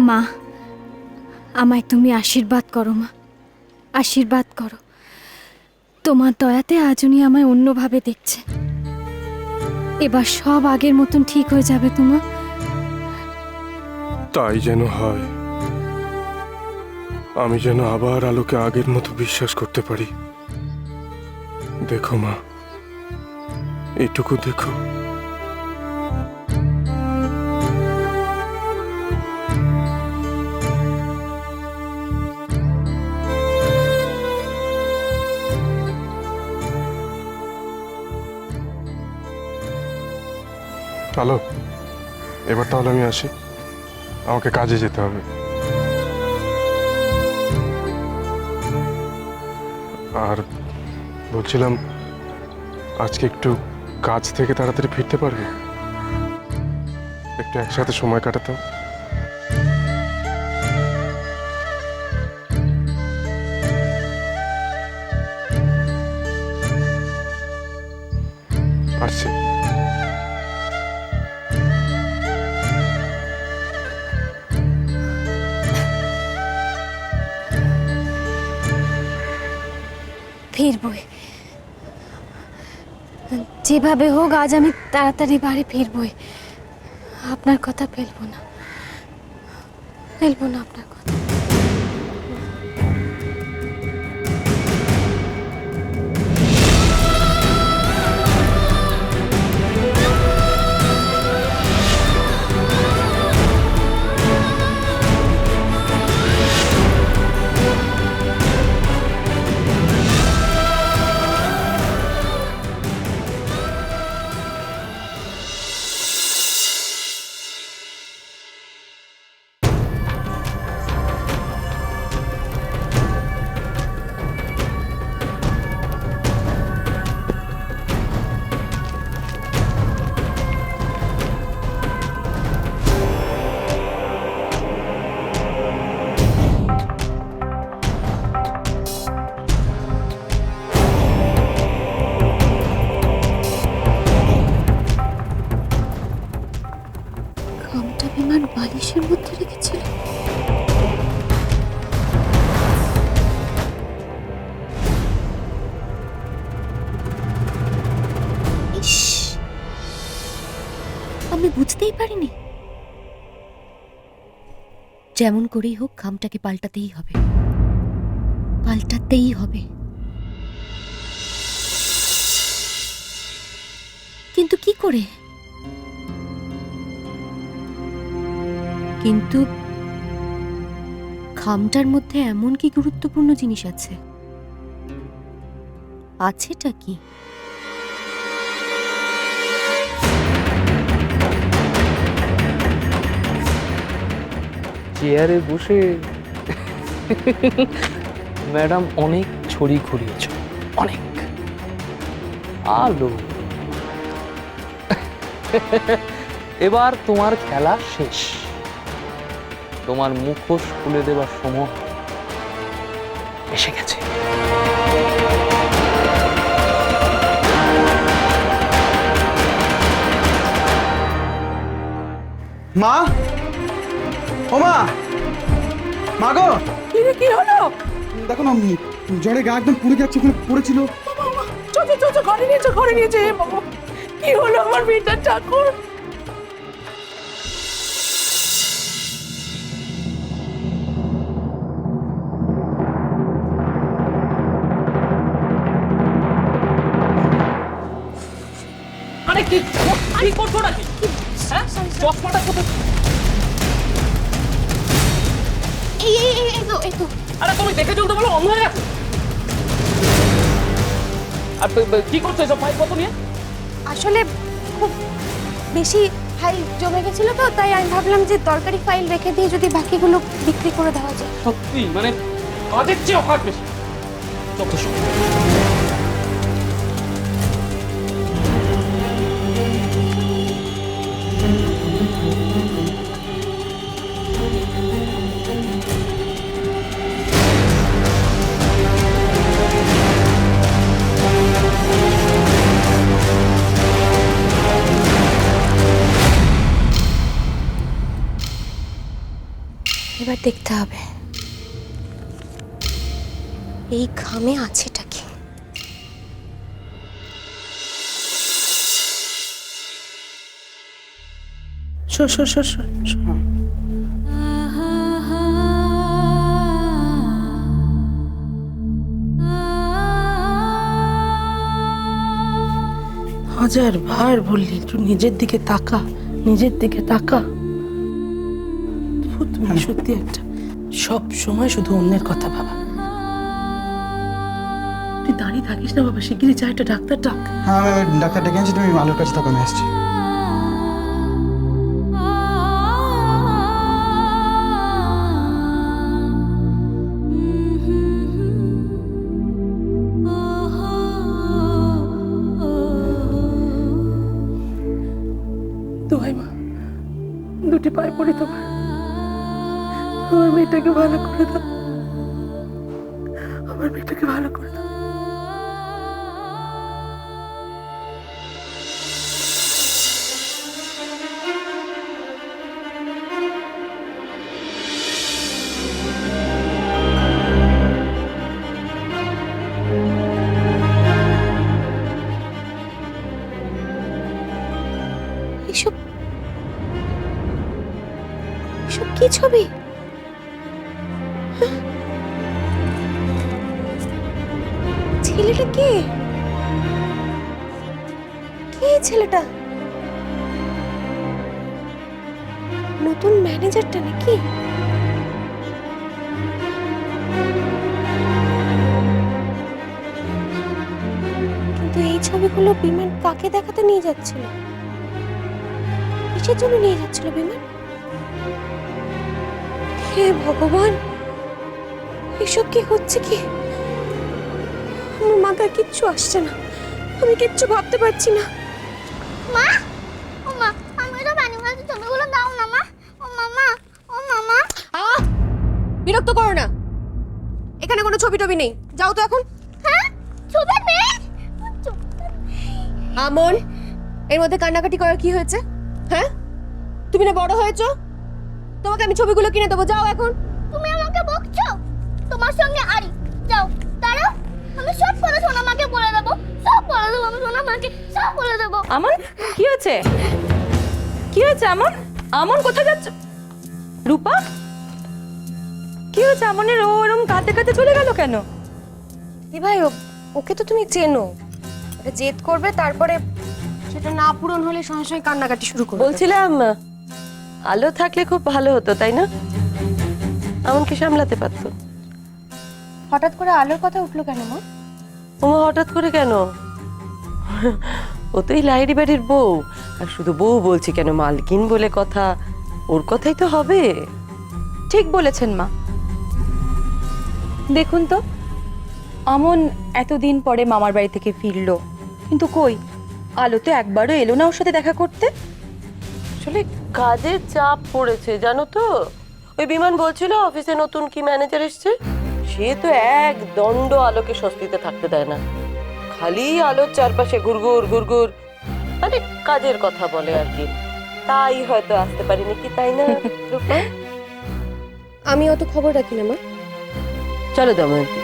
মা, আমায় তুমি আশীর্বাদ করো মা, আশীর্বাদ করো। তোমার দয়াতে আজ উনি আমায় অন্যভাবে দেখছে। এবার সব আগের মতন ঠিক হয়ে যাবে তোমার। তাই যেন হয়, আমি যেন আবার আলোকে আগের মতো বিশ্বাস করতে পারি। দেখো মা, এইটুকু দেখো। আলো, এবার তাহলে আমি আসি, আমাকে কাজে যেতে হবে। আর বলছিলাম, আজকে একটু কাজ থেকে তাড়াতাড়ি ফিরতে পারবে? একটু একসাথে সময় কাটাতাম। আসছি। ফিরবই, যেভাবে হোক আজ আমি তাড়াতাড়ি বাড়ি ফিরবই। আপনার কথা ফেলবো না, ফেলবো না আপনার কথা। খামটা বিমান বালিশের মধ্যে রেখেছিল। ইস, আমি বুঝতেই পারিনি। যেমন করেই হোক খামটাকে পাল্টাতেই হবে, পাল্টাতেই হবে। কিন্তু কি করে? কিন্তু খামটার মধ্যে এমন কি গুরুত্বপূর্ণ জিনিস আছে? আছেটা কি? চেয়ারে বসে ম্যাডাম অনেক ছড়ি ঘুরিয়েছ, অনেক। আলো, এবার তোমার খেলা শেষ। তোমার মুখোশ খুলে দেবার সময় এসে গেছে। মা, ও মা, মা গো, কি হলো? দেখো না, জ্বরে গা একদম পুড়ে যাচ্ছে, ওখানে পড়েছিল। চো ঘরে নিয়েছে বাবা। কি হলো আমার মেয়েটার ঠাকুর? আরে কি করছো নাকি? হ্যাঁ, চশমাটা কোথায়? এই তো আরে তুমি দেখে চলতে বলো, অন্ধ হয়ে গেছে। আর কি করছো এসব ফাইল কত নিয়ে? আসলে খুব বেশি ফাইল জমে গেছিল তো, তাই আমি ভাবলাম যে দরকারি ফাইল রেখে দিয়ে যদি বাকিগুলো বিক্রি করে দেওয়া যায়। সত্যি মানে কাজের চেয়ে অকাজ বেশি। যত সব দেখতে হবে এই ঘামে আছেটা কি। সর সর সর সর সর। হাজার বার বললি একটু নিজের দিকে তাকা, নিজের দিকে তাকা। তুমি সত্যি একটা সব সময় শুধু অন্যের কথা ভাবা। তুই দাঁড়িয়ে থাকিস না বাবা, শিগগিরই যা, একটা ডাক্তার ডাক। হ্যাঁ আমি ডাক্তার ডেকে আনছি, তুমি আলোর কাছে থাকো, আমি আসছি। দোহাই মা, দুটি পায়ে পড়ি তোমার, আমার মেয়েটাকে ভালো করে দাও, আমার মেয়েটাকে ভালো করে দাও। এসব এসব কি ছবি? হ্যাঁ? ছেলেটা কে? কে এই ছেলেটা? নতুন ম্যানেজারটা নাকি? কিন্তু এই ছবিগুলো বিমান কাকে দেখাতে নিয়ে যাচ্ছিল? কিসের জন্য নিয়ে যাচ্ছিল বিমান? হে ভগবান, এসব কি হচ্ছে কি? আমার মাথায় কিচ্ছু আসছে না, আমি কিচ্ছু ভাবতে পারছি না। মা, ও মা, আমি তো অ্যানিমালের ছবিগুলো দাও না মা। ও মামা, ও মামা। বিরক্ত করো না, এখানে কোনো ছবি টবি নেই, যাও তো এখন। হ্যাঁ, ছবি নেই। আমন, এর মধ্যে কান্নাকাটি করার কি হয়েছে? হ্যাঁ, তুমি না বড় হয়েছো, তোমাকে আমি ছবিগুলো কিনে দেবো, যাও এখন। তুমি আমাকে বকছো? তোমার সঙ্গে আরি, যাও দাঁড়াও, আমি সব কথা সোনা মাকে বলে দেবো, সব বলে দেবো, আমি সোনা মাকে সব বলে দেবো। আমন, কি হয়েছে? কি হয়েছে আমন? আমন কোথায় যাচ্ছ? রূপা, কি হয়েছে আমনের? ও এরকম কাঁদতে কাঁদতে চলে গেল কেন? দি ভাই, ওকে তো তুমি চেনো, ওটা জেদ করবে, তারপরে সেটা না পূরণ হলে সঙ্গে সঙ্গে কান্নাকাটি শুরু করবে। বলছিলাম আলো থাকলে খুব ভালো হতো, তাই না? আমনকে সামলাতে পারতো। হঠাৎ করে আলোর কথা উঠলো কেন মা? ওমা, হঠাৎ করে কেন? ও তো এই লাইরি বাড়ির বউ, আর শুধু বউ বলছি কেন, মালকিন বলে কথা, ওর কথাই তো হবে। ঠিক বলেছেন মা। দেখুন তো, আমন এতদিন পরে মামার বাড়ি থেকে ফিরলো, কিন্তু কই আলো তো একবারও এলো না ওর সাথে দেখা করতে। আসলে কাজের চাপ পড়েছে জানো তো। ওই বিমান বলছিল অফিসে নতুন কি ম্যানেজার এসছে, সে তো এক দণ্ড আলোকে স্বস্তিতে থাকতে দেয় না, খালি আলোর চারপাশে ঘুরঘুর ঘুরঘুর, মানে কাজের কথা বলে আর কি। তাই হয়তো আসতে পারিনি কি, তাই না রূপা? আমি অত খবর রাখি না মা। চলো দময়ন্তী,